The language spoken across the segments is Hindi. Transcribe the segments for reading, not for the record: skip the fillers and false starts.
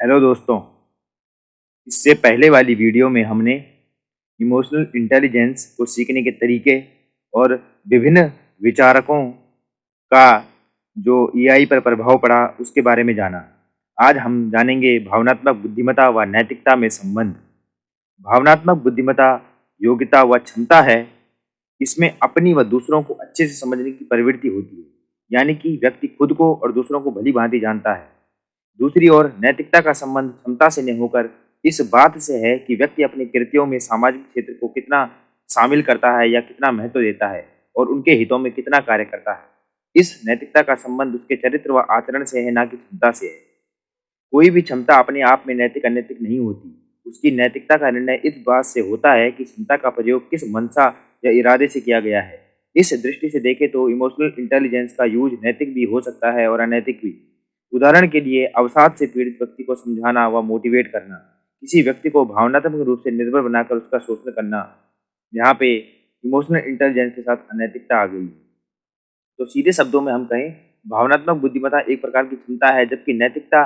हेलो दोस्तों। इससे पहले वाली वीडियो में हमने इमोशनल इंटेलिजेंस को सीखने के तरीके और विभिन्न विचारकों का जो एआई पर प्रभाव पड़ा उसके बारे में जाना। आज हम जानेंगे भावनात्मक बुद्धिमत्ता व नैतिकता में संबंध। भावनात्मक बुद्धिमत्ता योग्यता व क्षमता है। इसमें अपनी व दूसरों को अच्छे से समझने की प्रवृत्ति होती है, यानी कि व्यक्ति खुद को और दूसरों को भली भांति जानता है। दूसरी ओर नैतिकता का संबंध क्षमता से नहीं होकर इस बात से है कि व्यक्ति अपने कृत्यों में सामाजिक क्षेत्र को कितना शामिल करता है या कितना महत्व देता है और उनके हितों में कितना कार्य करता है। इस नैतिकता का संबंध उसके चरित्र व आचरण से है, ना कि क्षमता से है। कोई भी क्षमता अपने आप में नैतिक अनैतिक नहीं होती। उसकी नैतिकता का निर्णय इस बात से होता है कि क्षमता का प्रयोग किस मंशा या इरादे से किया गया है। इस दृष्टि से देखें तो इमोशनल इंटेलिजेंस का यूज नैतिक भी हो सकता है और अनैतिक भी। उदाहरण के लिए अवसाद से पीड़ित व्यक्ति को समझाना व मोटिवेट करना, किसी व्यक्ति को भावनात्मक रूप से निर्भर बनाकर उसका शोषण करना, यहाँ पे इमोशनल इंटेलिजेंस के साथ अनैतिकता आ गई है। तो सीधे शब्दों में हम कहें, भावनात्मक बुद्धिमत्ता एक प्रकार की क्षमता है, जबकि नैतिकता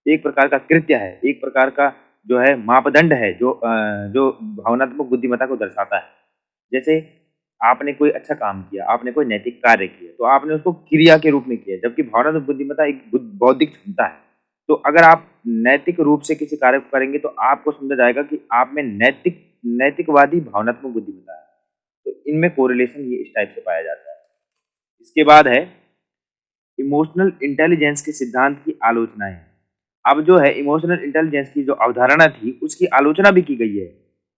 एक प्रकार का कृत्य है, एक प्रकार का जो है मापदंड है जो भावनात्मक बुद्धिमत्ता को दर्शाता है। जैसे आपने कोई अच्छा काम किया, आपने कोई नैतिक कार्य किया, तो आपने उसको क्रिया के रूप में किया, जबकि भावनात्मक बुद्धिमत्ता एक बौद्धिक क्षमता है। तो अगर आप नैतिक रूप से किसी कार्य को करेंगे तो आपको समझा जाएगा कि आप में नैतिकवादी भावनात्मक बुद्धिमत्ता है। तो इनमें कोरिलेशन ये इस टाइप से पाया जाता है। इसके बाद है इमोशनल इंटेलिजेंस के सिद्धांत की आलोचनाएं। अब जो है इमोशनल इंटेलिजेंस की जो अवधारणा थी उसकी आलोचना भी की गई है,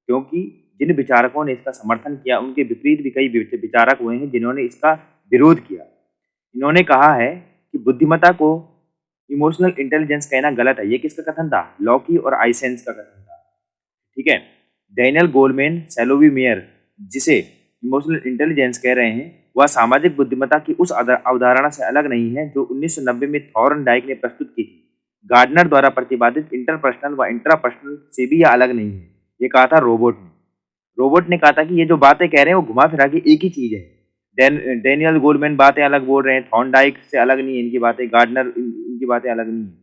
क्योंकि जिन विचारकों ने इसका समर्थन किया उनके विपरीत भी कई विचारक हुए हैं जिन्होंने इसका विरोध किया। इन्होंने कहा है कि बुद्धिमत्ता को इमोशनल इंटेलिजेंस कहना गलत है। ये किसका कथन था? लॉकी और आइसेंस का कथन था। ठीक है। डैनियल गोलमैन सैलोवी मेयर, जिसे इमोशनल इंटेलिजेंस कह रहे हैं, वह सामाजिक बुद्धिमत्ता की उस अवधारणा से अलग नहीं है जो 1990 में थॉर्नडाइक ने प्रस्तुत की थी। गार्डनर द्वारा प्रतिपादित इंटरपर्सनल व इंट्रापर्सनल से भी यह अलग नहीं है। ये कहा था रोबोट ने कहा था कि ये जो बातें कह रहे हैं वो घुमा फिरा के एक ही चीज है। डैनियल गोलमैन बातें अलग बोल रहे हैं, थॉर्नडाइक से अलग नहीं है इनकी बातें, गार्डनर इनकी बातें अलग नहीं है।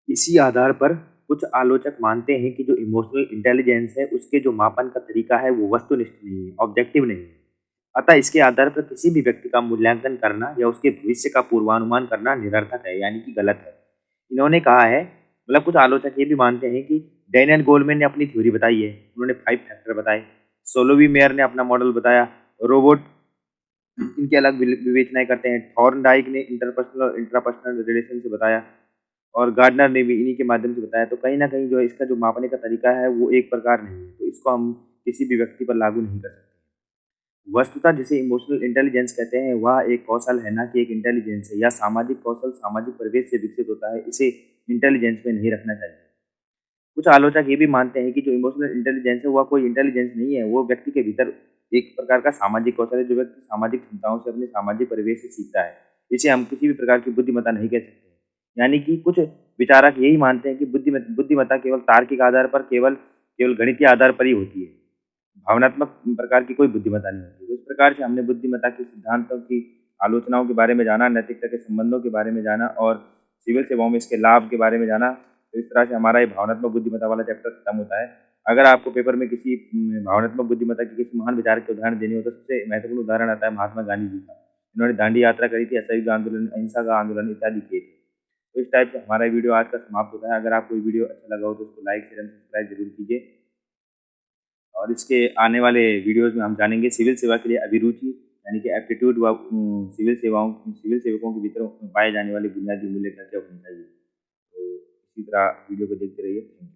इसी आधार पर कुछ आलोचक मानते हैं कि जो इमोशनल इंटेलिजेंस है उसके जो मापन का तरीका है वो वस्तुनिष्ठ नहीं है, ऑब्जेक्टिव नहीं है। अतः इसके आधार पर किसी भी व्यक्ति का मूल्यांकन करना या उसके भविष्य का पूर्वानुमान करना निरर्थक है, यानी कि गलत है। इन्होंने कहा है, मतलब कुछ आलोचक ये भी मानते हैं कि डैनियल गोलमैन ने अपनी थ्योरी बताई है, उन्होंने 5 फैक्टर बताए। सोलोवी मेयर ने अपना मॉडल बताया, रोबोट इनकी अलग विवेचनाएं करते हैं। थॉर्नडाइक ने इंटरपर्सनल और इंट्रापर्सनल रिलेशन से बताया और गार्डनर ने भी इन्हीं के माध्यम से बताया। तो कहीं न कहीं जो है इसका जो मापने का तरीका है वो एक प्रकार नहीं है, तो इसको हम किसी भी व्यक्ति पर लागू नहीं कर सकते। वस्तुतः जिसे इमोशनल इंटेलिजेंस कहते हैं वह एक कौशल है, ना कि एक इंटेलिजेंस है। या सामाजिक कौशल सामाजिक परिवेश से विकसित होता है, इसे इंटेलिजेंस में नहीं रखना चाहिए। कुछ आलोचक ये भी मानते हैं कि जो इमोशनल इंटेलिजेंस है वह कोई इंटेलिजेंस नहीं है, वो व्यक्ति के भीतर एक प्रकार का सामाजिक कौशल है जो व्यक्ति सामाजिक क्षमताओं से अपने सामाजिक परिवेश से सीखता है। इसे हम किसी भी प्रकार की बुद्धिमत्ता नहीं कह सकते। यानी कि कुछ विचारक यही मानते हैं कि बुद्धिमत्ता केवल तार्किक आधार पर, केवल केवल गणितीय आधार पर ही होती है। भावनात्मक प्रकार की कोई बुद्धिमत्ता नहीं होती। तो इस प्रकार से हमने बुद्धिमत्ता के सिद्धांतों की आलोचनाओं के बारे में जाना, नैतिकता के संबंधों के बारे में जाना और सिविल सेवाओं में इसके लाभ के बारे में जाना। तो इस तरह से हमारा ये भावनात्मक बुद्धिमत्ता वाला चैप्टर खत्म होता है। अगर आपको पेपर में किसी भावनात्मक बुद्धिमत्ता की किसी महान विचारक के उदाहरण देनी हो तो सबसे महत्वपूर्ण उदाहरण आता है महात्मा गांधी जी का। इन्होंने दांडी यात्रा करी थी, असहयोग आंदोलन, अहिंसा का आंदोलन इत्यादि किए थे। तो इस टाइप से हमारा वीडियो आज का समाप्त होता है। अगर आपको ये वीडियो अच्छा लगा हो तो उसको लाइक शेयर एंड सब्सक्राइब जरूर कीजिए। और इसके आने वाले वीडियोज़ में हम जानेंगे सिविल सेवा के लिए अभिरुचि, यानी कि एप्टीट्यूड व सिविल सेवकों के भीतर पाए जाने वाले बुनियादी मूल्य क्या क्या होने चाहिए। तो इसी तरह वीडियो को देखते रहिए। Thank you.